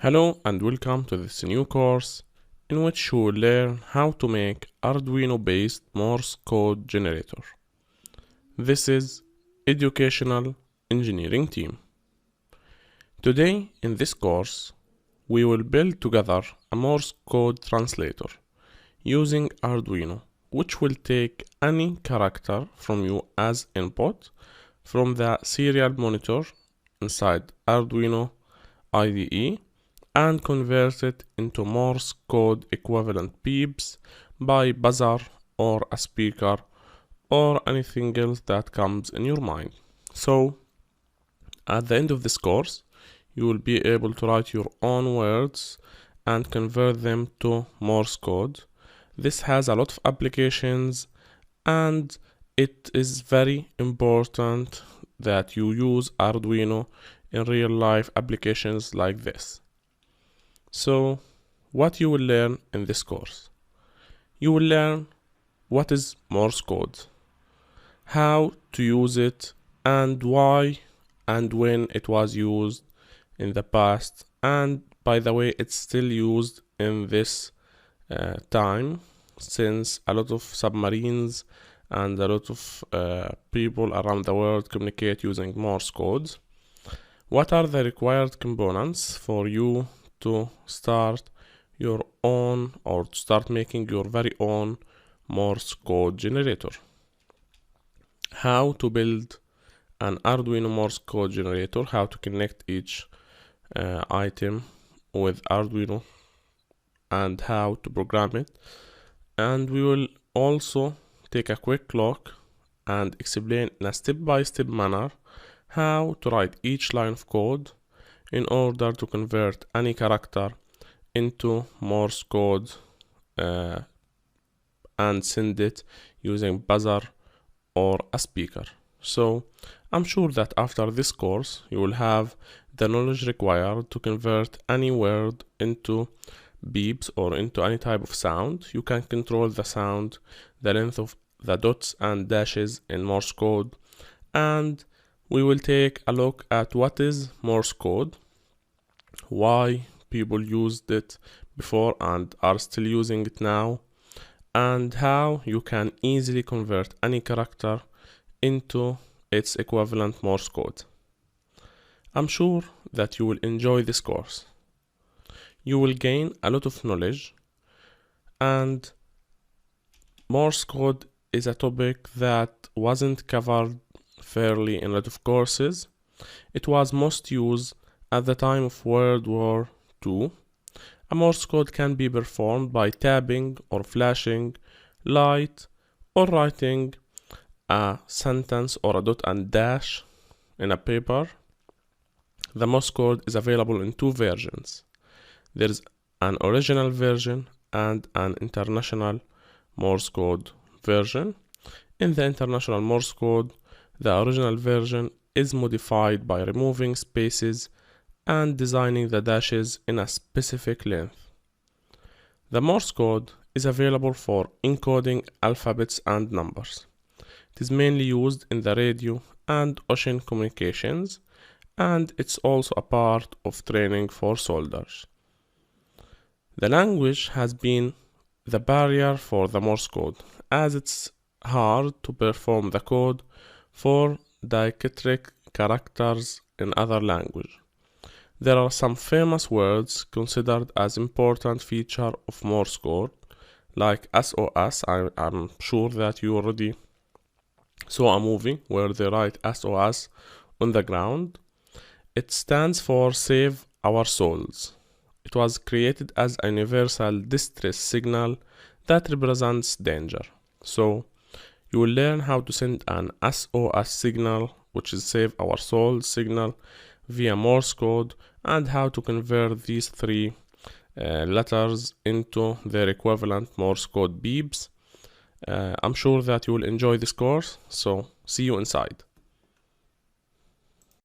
Hello and welcome to this new course in which you will learn how to make Arduino based Morse code generator. This is Educational Engineering Team. Today in this course we will build together a Morse code translator using Arduino, which will take any character from you as input from the serial monitor inside Arduino IDE and convert it into Morse code equivalent beeps by buzzer or a speaker or anything else that comes in your mind. So at the end of this course you will be able to write your own words and convert them to Morse code. This has a lot of applications and it is very important that you use Arduino in real life applications like this. So what you will learn in this course? You will learn what is Morse code, how to use it, and why and when it was used in the past, and by the way it's still used in this time, since a lot of submarines and a lot of people around the world communicate using Morse codes. What are the required components for you to start your own or to start making your very own Morse code generator? How to build an Arduino Morse code generator, how to connect each item with Arduino, and how to program it. And we will also take a quick look and explain in a step-by-step manner how to write each line of code in order to convert any character into Morse code and send it using buzzer or a speaker. So I'm sure that after this course you will have the knowledge required to convert any word into beeps or into any type of sound. You can control the sound, the length of the dots and dashes in Morse code, and we will take a look at what is Morse code, why people used it before and are still using it now, and how you can easily convert any character into its equivalent Morse code. I'm sure that you will enjoy this course. You will gain a lot of knowledge, and Morse code is a topic that wasn't covered fairly in a lot of courses. It was most used at the time of World War II. A Morse code can be performed by tapping or flashing light or writing a sentence or a dot and dash in a paper. The Morse code is available in two versions. There is an original version and an international Morse code version. In the international Morse code, the original version is modified by removing spaces and designing the dashes in a specific length. The Morse code is available for encoding alphabets and numbers. It is mainly used in the radio and ocean communications, and it's also a part of training for soldiers. The language has been the barrier for the Morse code, as it's hard to perform the code for diacritic characters in other language. There are some famous words considered as important feature of Morse code, like SOS. I'm sure that you already saw a movie where they write SOS on the ground. It stands for Save Our Souls. It was created as a universal distress signal that represents danger. So you will learn how to send an SOS signal, which is Save Our Souls signal, via Morse code, and how to convert these three letters into their equivalent Morse code beeps. I'm sure that you will enjoy this course, so see you inside.